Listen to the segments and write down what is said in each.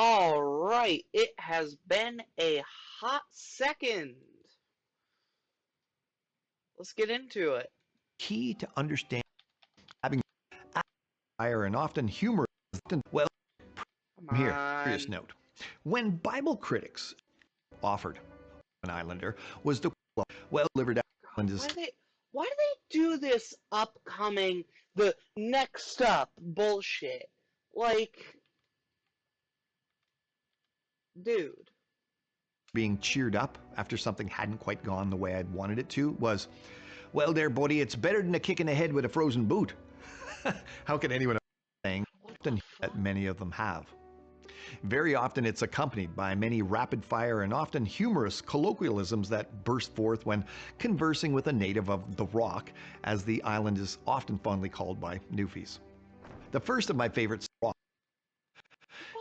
All right, it has been a hot second. Let's get into it. Key to understand having fire and often humor. Well, Come here, serious on. note. When Bible critics offered an islander was the well delivered God, island is why do they do this upcoming the next up bullshit? Like, dude. being cheered up after something hadn't quite gone the way I'd wanted it to was, well, there, buddy, it's better than a kick in the head with a frozen boot. How can anyone saying What the often that fuck? many of them have? Very often it's accompanied by many rapid fire and often humorous colloquialisms that burst forth when conversing with a native of the Rock, as the island is often fondly called by Newfies. The first of my favorites, What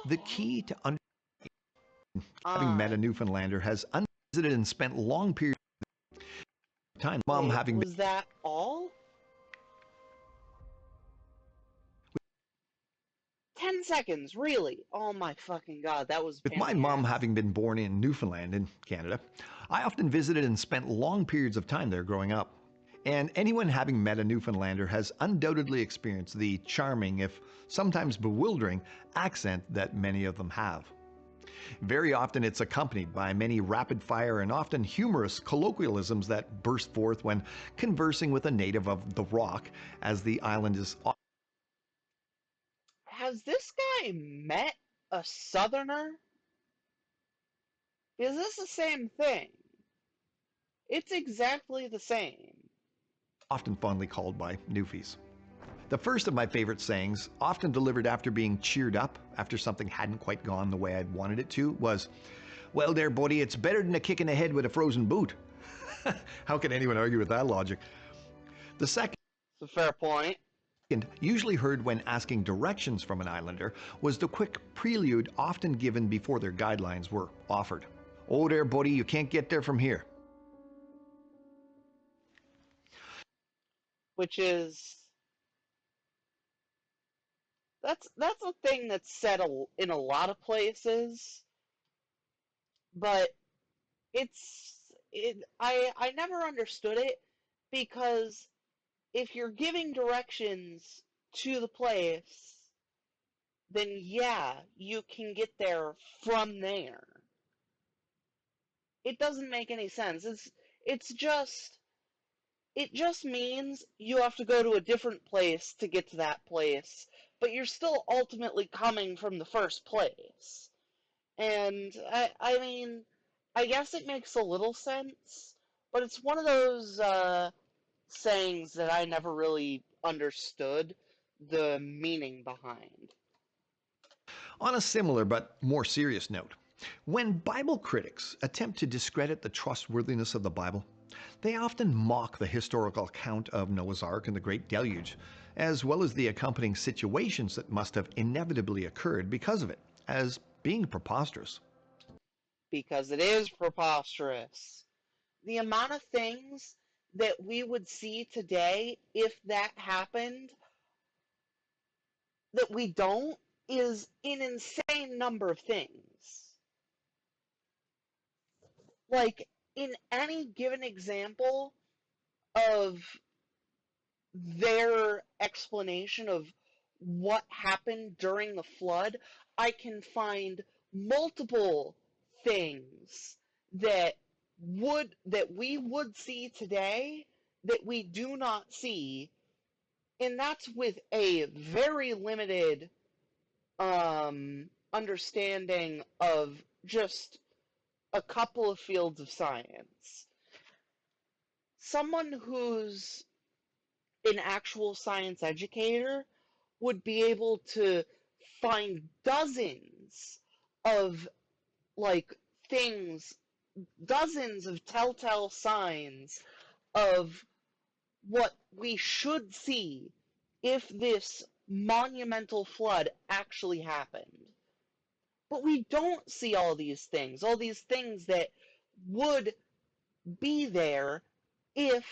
the the hell? key to having met a On. Newfoundlander has unvisited and spent long periods of time. Mom Wait, having been was that all? 10 seconds, really? Oh my fucking god, that was a With pain in my the mom ass. having been born in Newfoundland in Canada, I often visited and spent long periods of time there growing up. And anyone having met a Newfoundlander has undoubtedly experienced the charming, if sometimes bewildering, accent that many of them have. Very often it's accompanied by many rapid fire and often humorous colloquialisms that burst forth when conversing with a native of the Rock, as the island is. Has this guy met a southerner? Is this the same thing? It's exactly the same. Often fondly called by Newfies. The first of my favorite sayings, often delivered after being cheered up after something hadn't quite gone the way I'd wanted it to, was, well, there, buddy, it's better than a kick in the head with a frozen boot. How can anyone argue with that logic? The second, It's a fair point. usually heard when asking directions from an islander, was the quick prelude often given before their guidelines were offered. Oh, there, buddy, you can't get there from here. Which is that's a thing that's said in a lot of places, but I never understood it because if you're giving directions to the place, then yeah, you can get there from there. It doesn't make any sense. It's just it just means you have to go to a different place to get to that place, but you're still ultimately coming from the first place. And I mean, I guess it makes a little sense, but it's one of those sayings that I never really understood the meaning behind. On a similar but more serious note, when Bible critics attempt to discredit the trustworthiness of the Bible, they often mock the historical account of Noah's Ark and the Great Deluge, as well as the accompanying situations that must have inevitably occurred because of it, as being preposterous. Because it is preposterous. The amount of things that we would see today if that happened that we don't is an insane number of things. Like, in any given example of their explanation of what happened during the flood, I can find multiple things that we would see today that we do not see, and that's with a very limited understanding of just a couple of fields of science. Someone who's an actual science educator would be able to find dozens of like things, dozens of telltale signs of what we should see if this monumental flood actually happened. But we don't see all these things that would be there if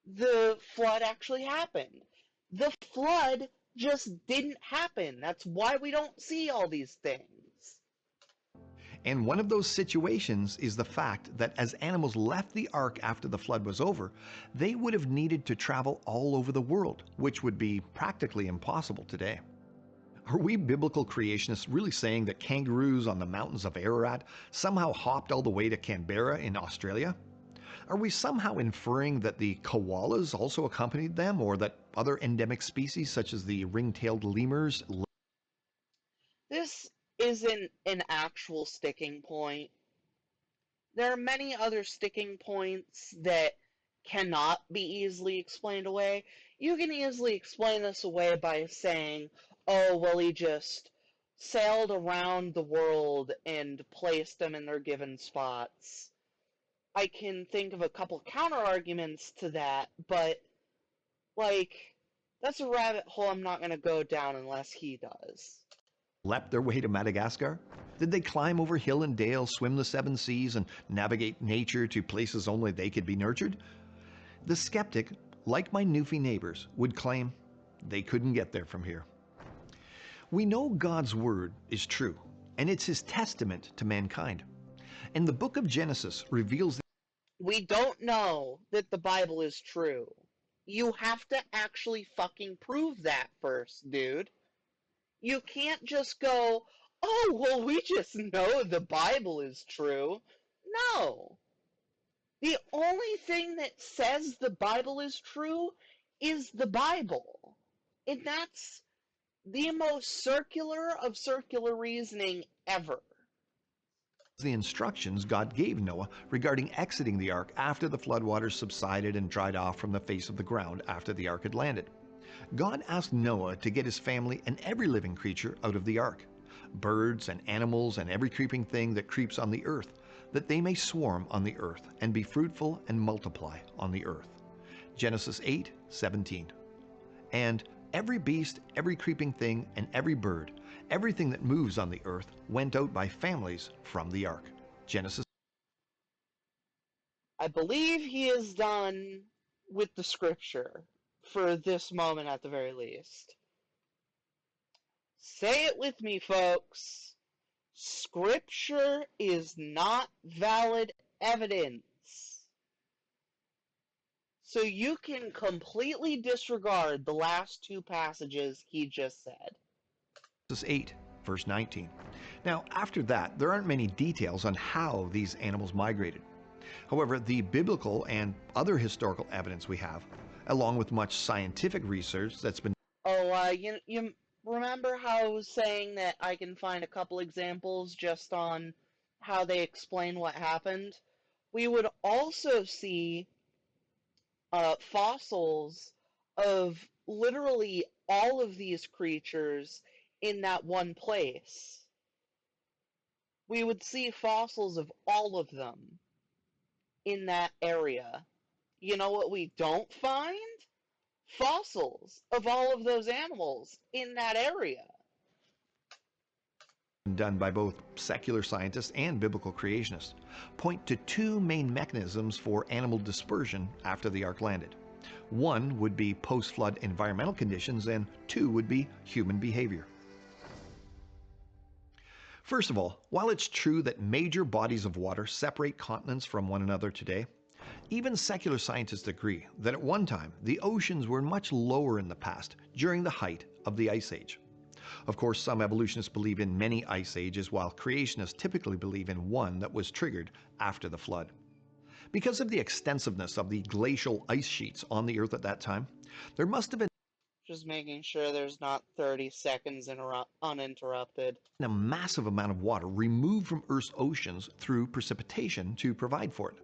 the flood actually happened. The flood just didn't happen. That's why we don't see all these things. And one of those situations is the fact that as animals left the ark after the flood was over, they would have needed to travel all over the world, which would be practically impossible today. Are we biblical creationists really saying that kangaroos on the mountains of Ararat somehow hopped all the way to Canberra in Australia? Are we somehow inferring that the koalas also accompanied them, or that other endemic species such as the ring-tailed lemurs? This isn't an actual sticking point. There are many other sticking points that cannot be easily explained away. You can easily explain this away by saying, oh, well, he just sailed around the world and placed them in their given spots. I can think of a couple counter arguments to that, but, like, that's a rabbit hole I'm not going to go down unless he does. Leapt their way to Madagascar? Did they climb over hill and dale, swim the seven seas, and navigate nature to places only they could be nurtured? The skeptic, like my Newfie neighbors, would claim they couldn't get there from here. We know God's word is true, and it's his testament to mankind. And the book of Genesis reveals We don't know that the Bible is true. You have to actually fucking prove that first, dude. You can't just go, oh, well, we just know the Bible is true. No. The only thing that says the Bible is true is the Bible. And that's the most circular of circular reasoning ever. the instructions God gave Noah regarding exiting the ark after the floodwaters subsided and dried off from the face of the ground after the ark had landed. God asked Noah to get his family and every living creature out of the ark, birds and animals and every creeping thing that creeps on the earth, that they may swarm on the earth and be fruitful and multiply on the earth. Genesis 8:17. And every beast, every creeping thing, and every bird, everything that moves on the earth, went out by families from the ark. Genesis. I believe he is done with the scripture, for this moment at the very least. Say it with me, folks. Scripture is not valid evidence. So you can completely disregard the last two passages he just said. Genesis 8, verse 19. Now, after that, there aren't many details on how these animals migrated. However, the biblical and other historical evidence we have, along with much scientific research that's been Oh, you remember how I was saying that I can find a couple examples just on how they explain what happened? We would also see fossils of literally all of these creatures in that one place. We would see fossils of all of them in that area. You know what we don't find? Fossils of all of those animals in that area. done by both secular scientists and biblical creationists, point to two main mechanisms for animal dispersion after the ark landed. One would be post-flood environmental conditions, and two would be human behavior. First of all, while it's true that major bodies of water separate continents from one another today, even secular scientists agree that at one time the oceans were much lower in the past during the height of the Ice Age. Of course, some evolutionists believe in many ice ages, while creationists typically believe in one that was triggered after the flood. Because of the extensiveness of the glacial ice sheets on the Earth at that time, there must have been Just making sure there's not 30 seconds uninterrupted. a massive amount of water removed from Earth's oceans through precipitation to provide for it,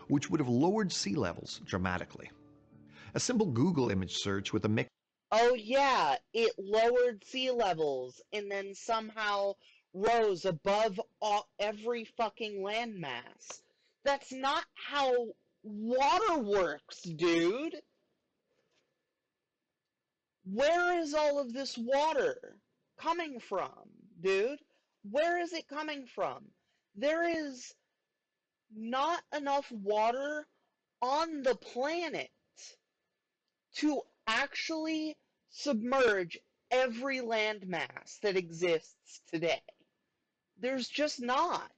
which would have lowered sea levels dramatically. A simple Google image search with a mix Oh yeah, it lowered sea levels and then somehow rose above every fucking landmass. That's not how water works, dude. Where is all of this water coming from, dude? Where is it coming from? There is not enough water on the planet to actually submerge every landmass that exists today. There's just not.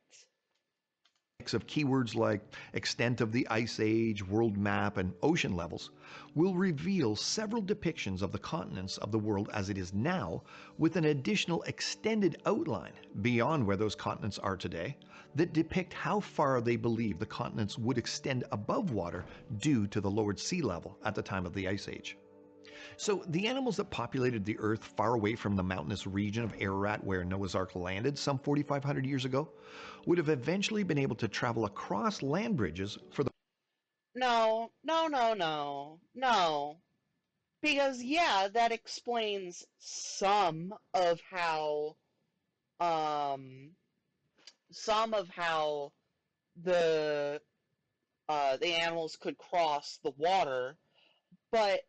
Of keywords like extent of the ice age, world map, and ocean levels will reveal several depictions of the continents of the world as it is now, with an additional extended outline beyond where those continents are today that depict how far they believe the continents would extend above water due to the lowered sea level at the time of the ice age. So, the animals that populated the Earth far away from the mountainous region of Ararat where Noah's Ark landed some 4,500 years ago would have eventually been able to travel across land bridges for the No, no, no, no, no. Because, yeah, that explains um, some of how the the animals could cross the water, but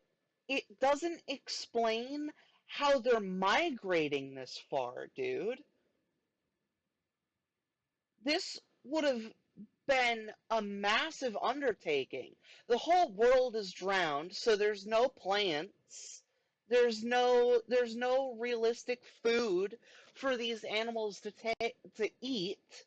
it doesn't explain how they're migrating this far, dude. This would have been a massive undertaking. The whole world is drowned, so there's no plants. There's no realistic food for these animals to eat.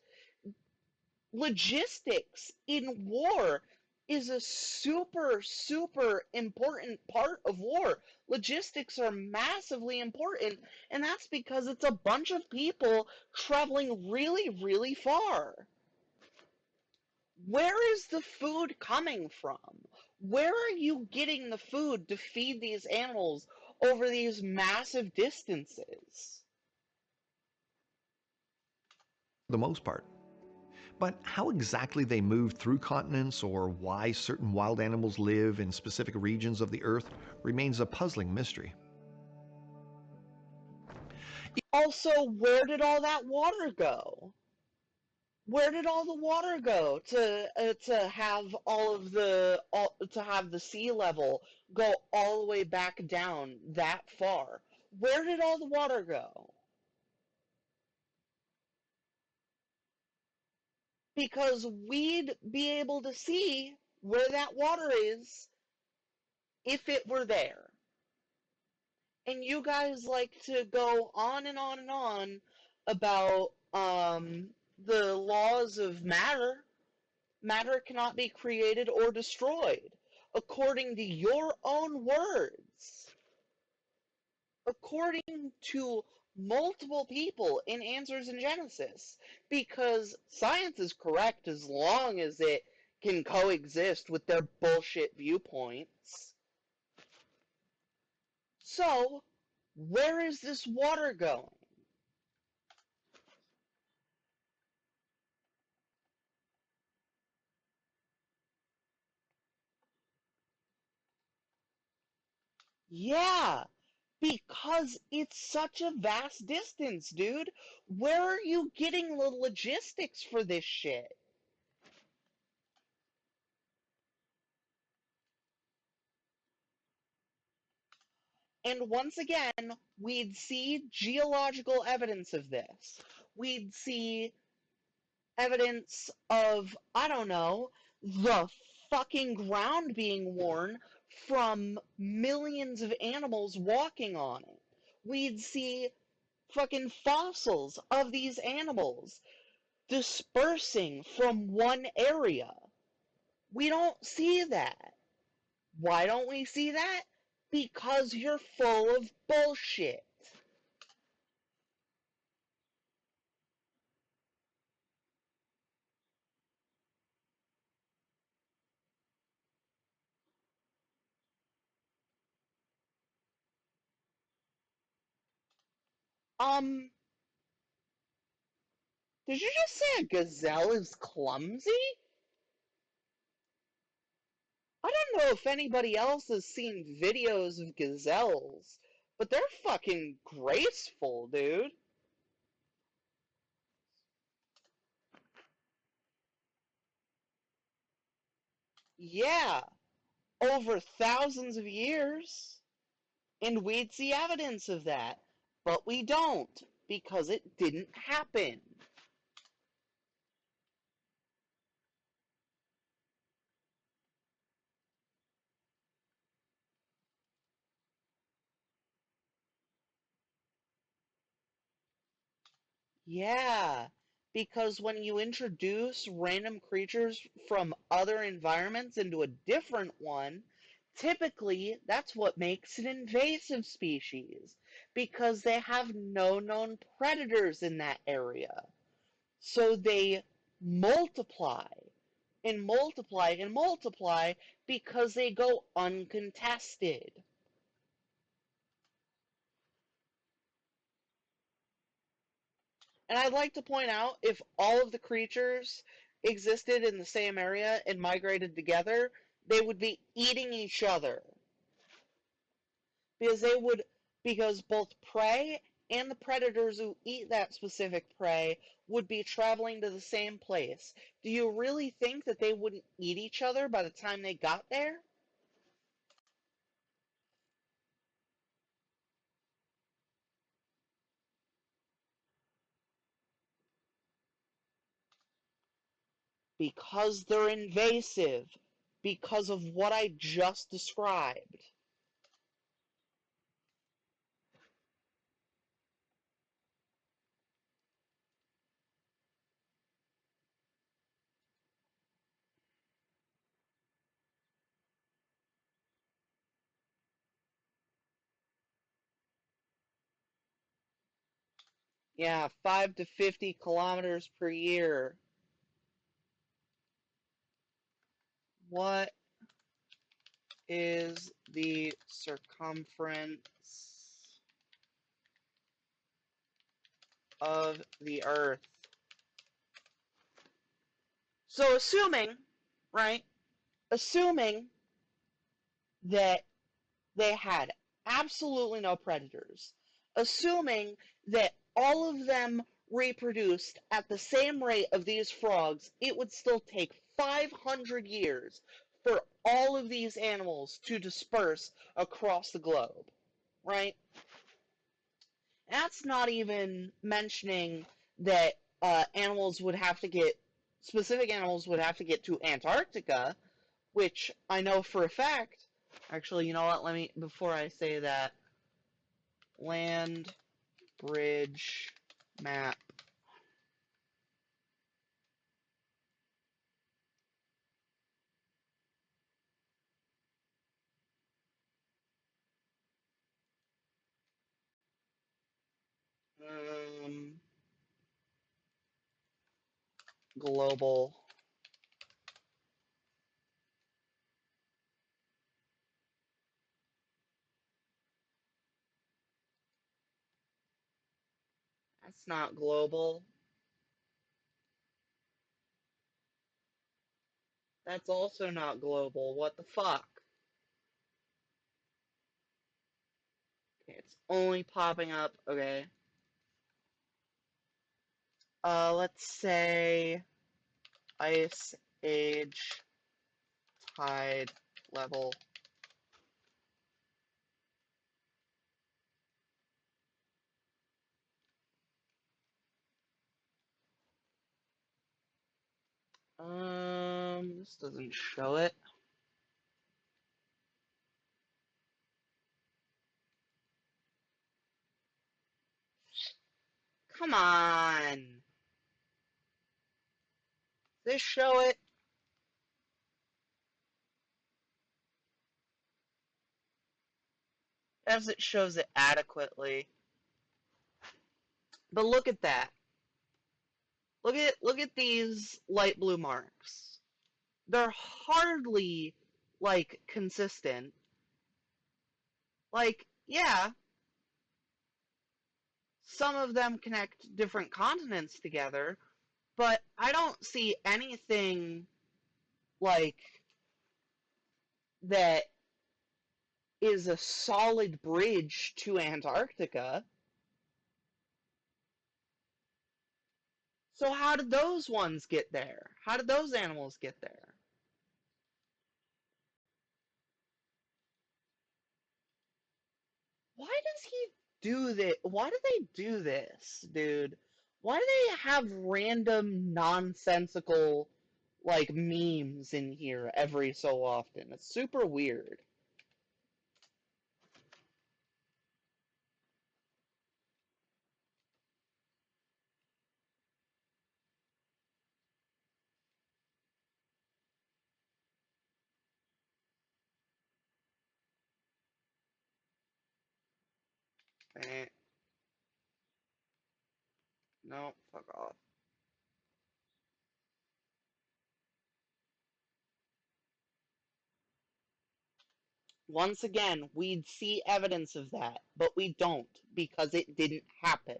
Logistics in war is a super, super important part of war. Logistics are massively important, and that's because it's a bunch of people traveling really, really far. Where is the food coming from? Where are you getting the food to feed these animals over these massive distances? most part. But how exactly they move through continents or why certain wild animals live in specific regions of the Earth remains a puzzling mystery. Also, where did all that water go? Where did all the water go to have to have the sea level go all the way back down that far? Where did all the water go? Because we'd be able to see where that water is if it were there. And you guys like to go on and on and on about the laws of matter. Matter cannot be created or destroyed, according to your own words. According to multiple people in Answers in Genesis, because science is correct as long as it can coexist with their bullshit viewpoints. So, where is this water going? Yeah, because it's such a vast distance, dude. Where are you getting the logistics for this shit? And once again, we'd see geological evidence of this. We'd see evidence of, I don't know, the fucking ground being worn from millions of animals walking on it. We'd see fucking fossils of these animals dispersing from one area. We don't see that. Why don't we see that? Because you're full of bullshit. Um, did you just say a gazelle is clumsy? I don't know if anybody else has seen videos of gazelles, but they're fucking graceful, dude. Yeah, over thousands of years. And we'd see evidence of that. But we don't, because it didn't happen. Yeah, because when you introduce random creatures from other environments into a different one, typically that's what makes an invasive species, because they have no known predators in that area. So they multiply and multiply and multiply because they go uncontested. And I'd like to point out, if all of the creatures existed in the same area and migrated together, they would be eating each other. Because they would because both prey and the predators who eat that specific prey would be traveling to the same place. Do you really think that they wouldn't eat each other by the time they got there? Because they're invasive, because of what I just described. Yeah, 5 to 50 kilometers per year. What is the circumference of the Earth? So right, assuming that they had absolutely no predators, assuming that all of them reproduced at the same rate of these frogs, it would still take 500 years for all of these animals to disperse across the globe, right? That's not even mentioning that animals would have to get specific animals would have to get to Antarctica, which I know for a fact. Actually, you know what? Let me before I say that, land bridge map. Um, global. That's not global. That's also not global. What the fuck? Okay, it's only popping up. Okay. Let's say ice age tide level. This doesn't show it. Come on. This show it as it shows it adequately. But look at that. Look at these light blue marks. They're hardly like consistent. Like, yeah, some of them connect different continents together, but I don't see anything like that is a solid bridge to Antarctica. So how did those ones get there? How did those animals get there? Why does he do this? Why do they do this, dude? Why do they have random nonsensical like memes in here every so often? It's super weird. Eh, no, fuck off. Once again, we'd see evidence of that, but we don't because it didn't happen.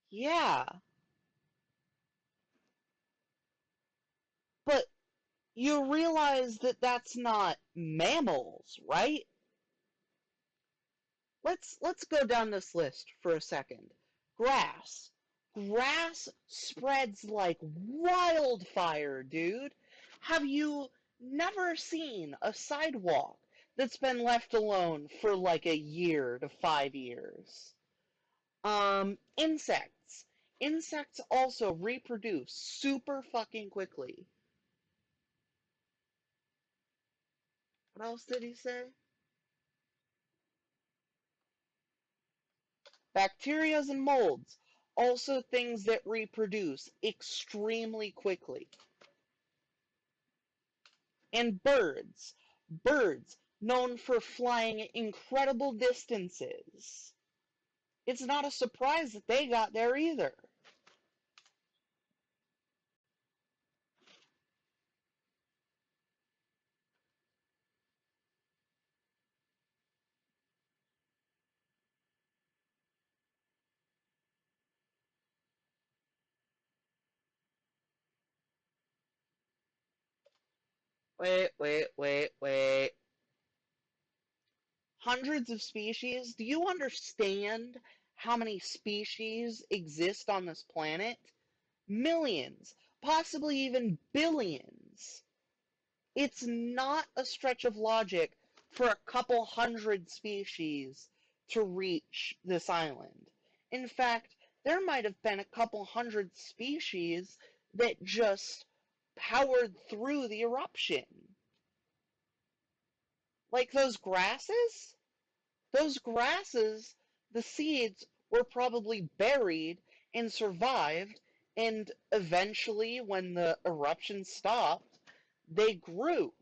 Yeah, but you realize that that's not mammals, right? Let's go down this list for a second. Grass. Grass spreads like wildfire, dude. Have you never seen a sidewalk that's been left alone for like a year to 5 years? Insects. Insects also reproduce super fucking quickly. What else did he say? Bacterias and molds, also things that reproduce extremely quickly. And birds. Birds, known for flying incredible distances. It's not a surprise that they got there either. Wait. Hundreds of species? Do you understand how many species exist on this planet? Millions, possibly even billions. It's not a stretch of logic for a couple hundred species to reach this island. In fact, there might have been a couple hundred species that just powered through the eruption. Like those grasses? Those grasses, the seeds were probably buried and survived, and eventually, when the eruption stopped, they grew.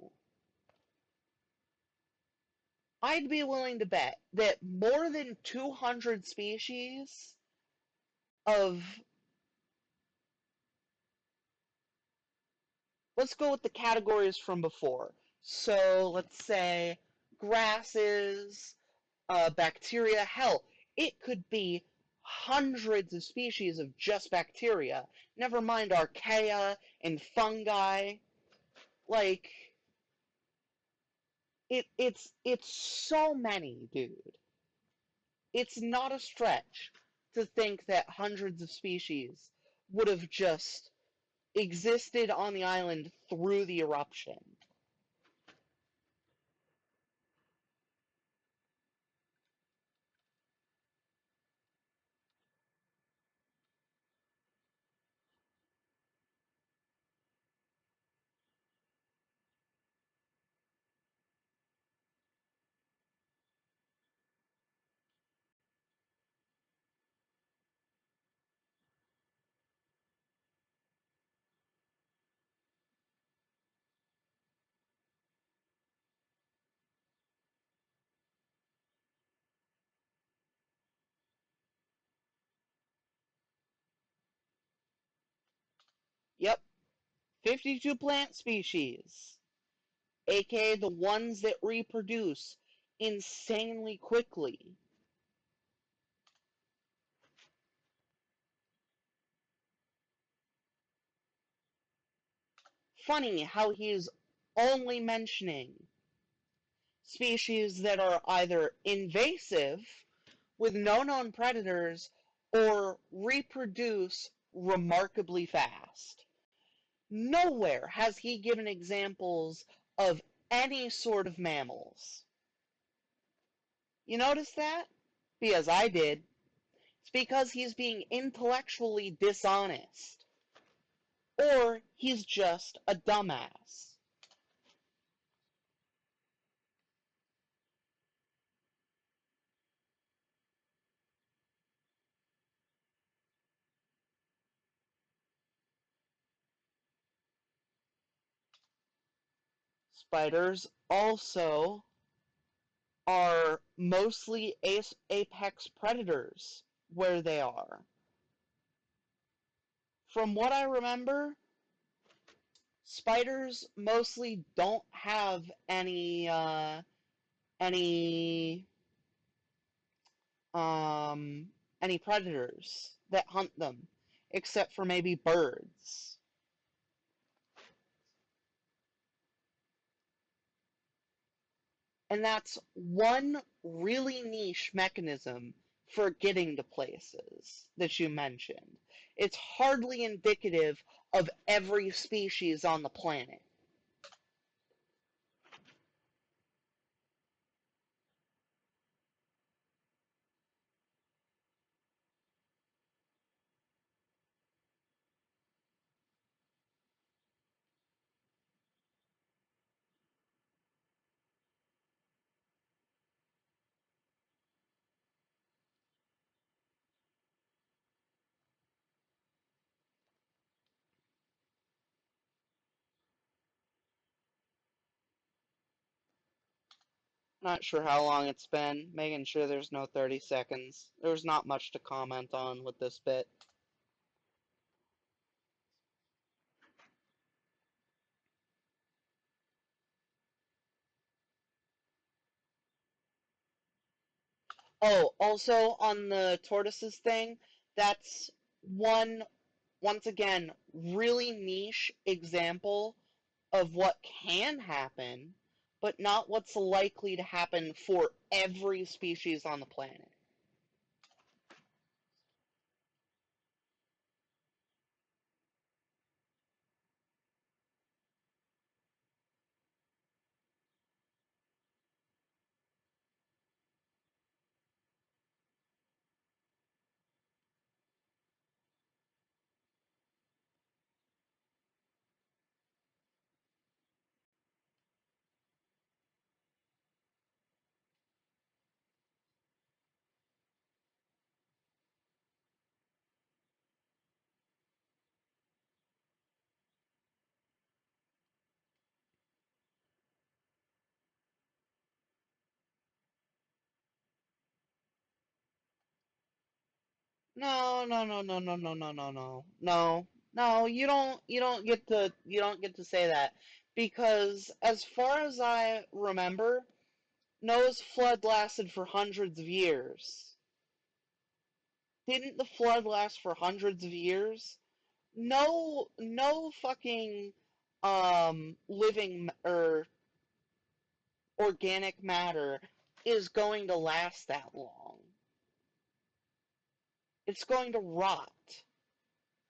I'd be willing to bet that more than 200 species of, let's go with the categories from before. So let's say grasses, bacteria, hell, it could be hundreds of species of just bacteria, never mind archaea and fungi. Like, it's so many, dude. It's not a stretch to think that hundreds of species would have just existed on the island through the eruption. Yep, 52 plant species, aka the ones that reproduce insanely quickly. Funny how he's only mentioning species that are either invasive with no known predators or reproduce remarkably fast. Nowhere has he given examples of any sort of mammals. You notice that? Because I did. It's because he's being intellectually dishonest. Or he's just a dumbass. Spiders also are mostly apex predators where they are. From what I remember, spiders mostly don't have any um any predators that hunt them, except for maybe birds. And that's one really niche mechanism for getting to places that you mentioned. It's hardly indicative of every species on the planet. Not sure how long it's been, making sure there's no 30 seconds. There's not much to comment on with this bit. Oh, also on the tortoises thing, that's one, once again, really niche example of what can happen, but not what's likely to happen for every species on the planet. No, no, no, no, no, no, no, no, no, no, no. You don't get to say that because as far as I remember, Noah's flood lasted for hundreds of years. Didn't the flood last for hundreds of years? No fucking living or organic matter is going to last that long. It's going to rot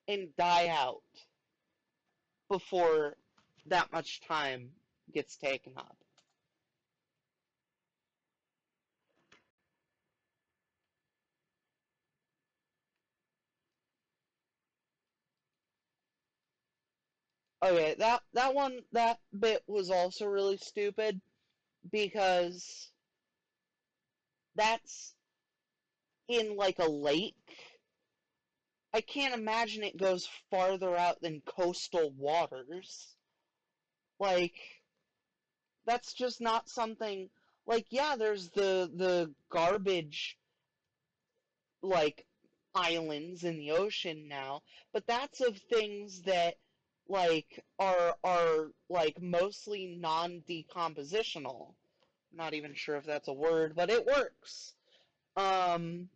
and die out before that much time gets taken up. Okay, that bit was also really stupid because that's in like a lake. I can't imagine it goes farther out than coastal waters. Like that's just not something like yeah, there's the garbage like islands in the ocean now, but that's of things that like are like mostly non-decompositional. I'm not even sure if that's a word, but it works. Um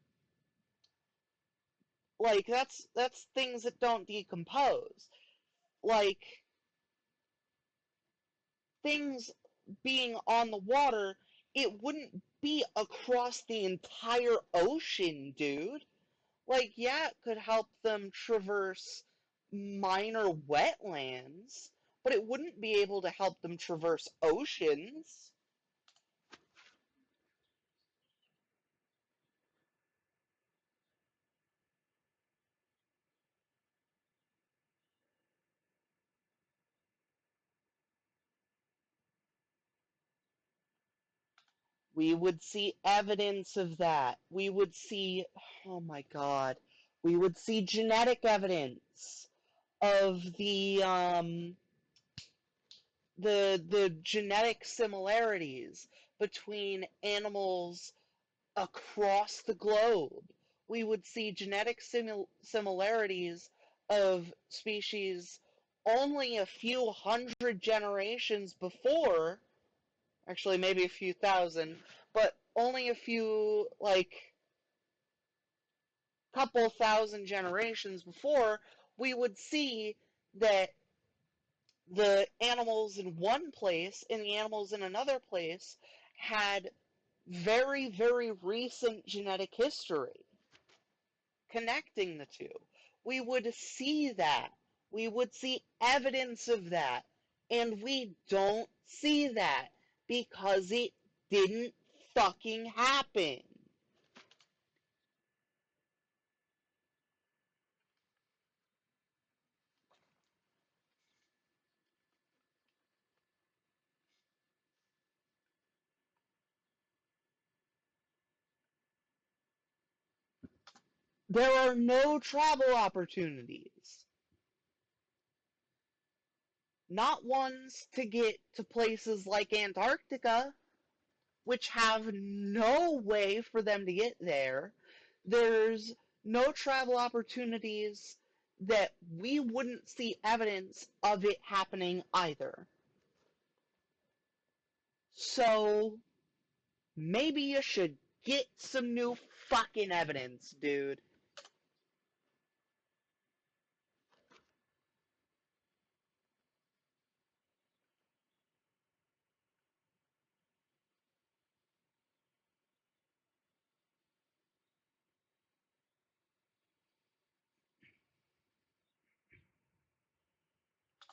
like that's things that don't decompose. Like things being on the water, it wouldn't be across the entire ocean, dude. Like, yeah, it could help them traverse minor wetlands, but it wouldn't be able to help them traverse oceans. We would see evidence of that. We would see, oh my God, we would see genetic evidence of the genetic similarities between animals across the globe. We would see genetic similarities of species only a few hundred generations before, actually maybe a few thousand, but only a few, like, couple thousand generations before, we would see that the animals in one place and the animals in another place had very, very recent genetic history connecting the two. We would see that. We would see evidence of that. And we don't see that because it didn't fucking happen. There are no travel opportunities. Not ones to get to places like Antarctica, which have no way for them to get there. There's no travel opportunities that we wouldn't see evidence of it happening either. So maybe you should get some new fucking evidence, dude.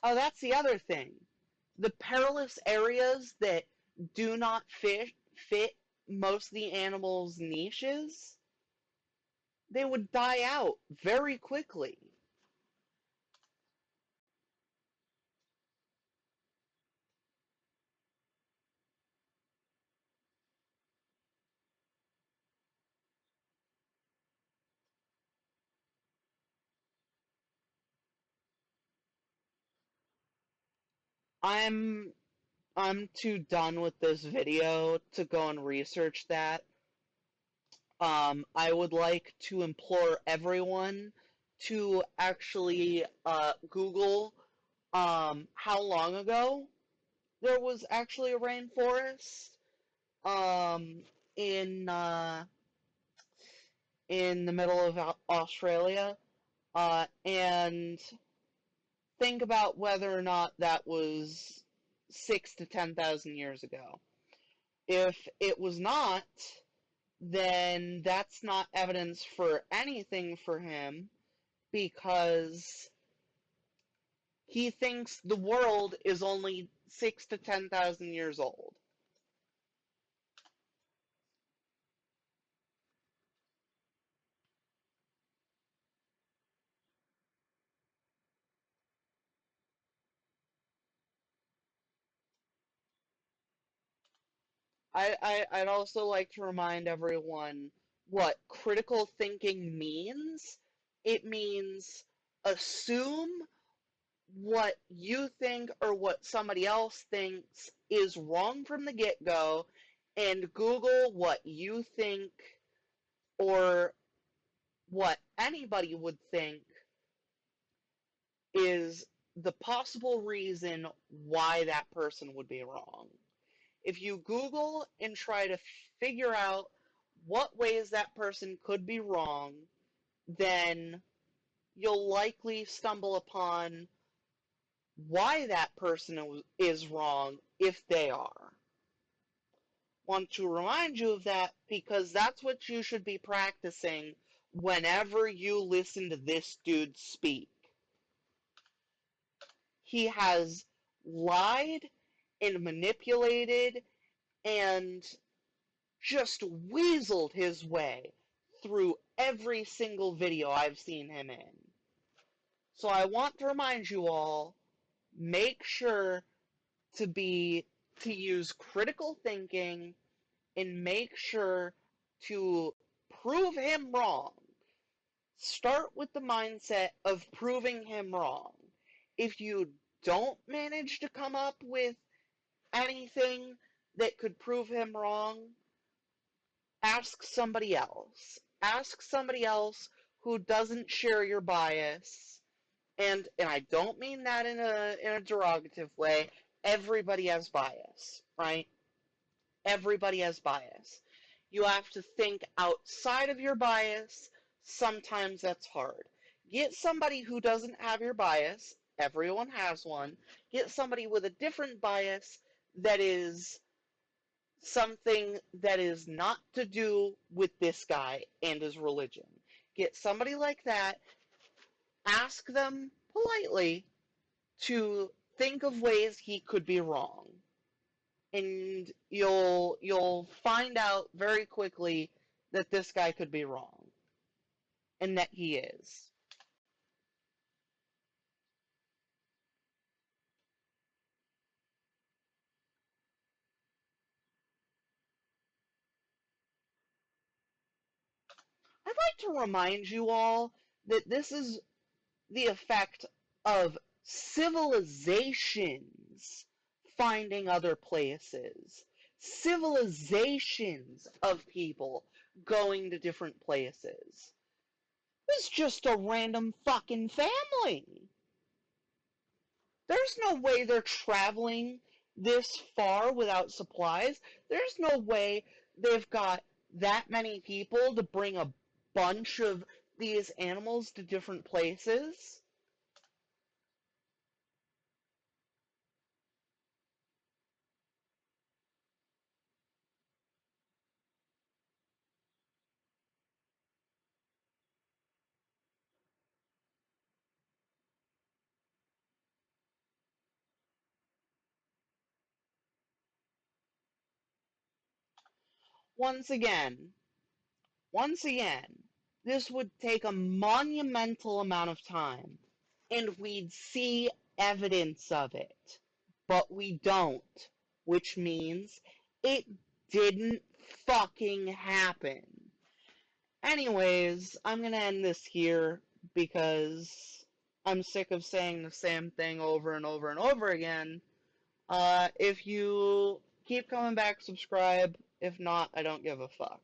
Oh, that's the other thing. The perilous areas that do not fit most of the animals' niches, they would die out very quickly. I'm I'm too done with this video to go and research that. I would like to implore everyone to actually Google how long ago there was actually a rainforest um, in uh, in the middle of Australia, and think about whether or not that was 6 to 10,000 years ago. If it was not, then that's not evidence for anything for him because he thinks the world is only 6 to 10,000 years old. I'd also like to remind everyone what critical thinking means. It means assume what you think or what somebody else thinks is wrong from the get-go and Google what you think or what anybody would think is the possible reason why that person would be wrong. If you Google and try to figure out what ways that person could be wrong, then you'll likely stumble upon why that person is wrong if they are. Want to remind you of that because that's what you should be practicing whenever you listen to this dude speak. He has lied and manipulated and just weaseled his way through every single video I've seen him in. So I want to remind you all, make sure to use critical thinking and make sure to prove him wrong. Start with the mindset of proving him wrong. If you don't manage to come up with anything that could prove him wrong, ask somebody else. Ask somebody else who doesn't share your bias. And I don't mean that in a derogative way. Everybody has bias, right? Everybody has bias. You have to think outside of your bias. Sometimes that's hard. Get somebody who doesn't have your bias. Everyone has one. Get somebody with a different bias that is something that is not to do with this guy and his religion. Get somebody like that. Ask them politely to think of ways he could be wrong, and you'll find out very quickly that this guy could be wrong and that he is. I'd like to remind you all that this is the effect of civilizations finding other places, civilizations of people going to different places. It's just a random fucking family. There's no way they're traveling this far without supplies. There's no way they've got that many people to bring a bunch of these animals to different places. Once again, once again, this would take a monumental amount of time, and we'd see evidence of it. But we don't, which means it didn't fucking happen. Anyways, I'm gonna end this here because I'm sick of saying the same thing over and over and over again. If you keep coming back, subscribe. If not, I don't give a fuck.